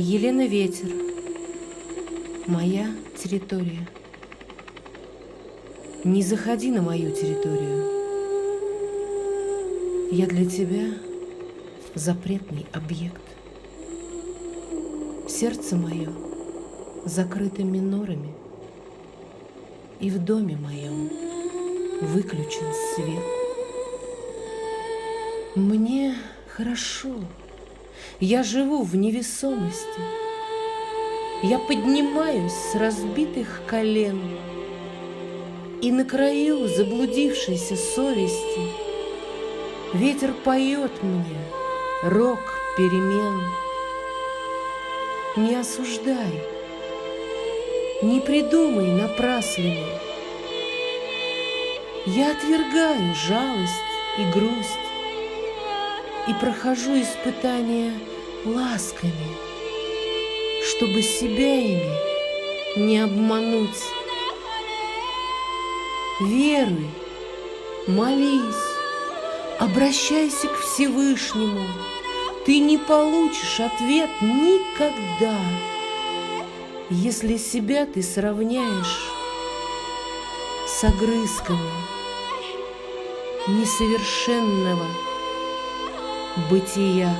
Елена Ветер. Моя территория. Не заходи на мою территорию. Я для тебя запретный объект. Сердце мое закрыто минорами, и в доме моем выключен свет. Мне хорошо, я живу в невесомости. Я поднимаюсь с разбитых колен, и на краю заблудившейся совести ветер поет мне рок перемен. Не осуждай, не придумай напрасленно. Я отвергаю жалость и грусть и прохожу испытания ласками, чтобы себя ими не обмануть. Веруй, молись, обращайся к Всевышнему. Ты не получишь ответ никогда, если себя ты сравняешь с огрызками несовершенного бытия.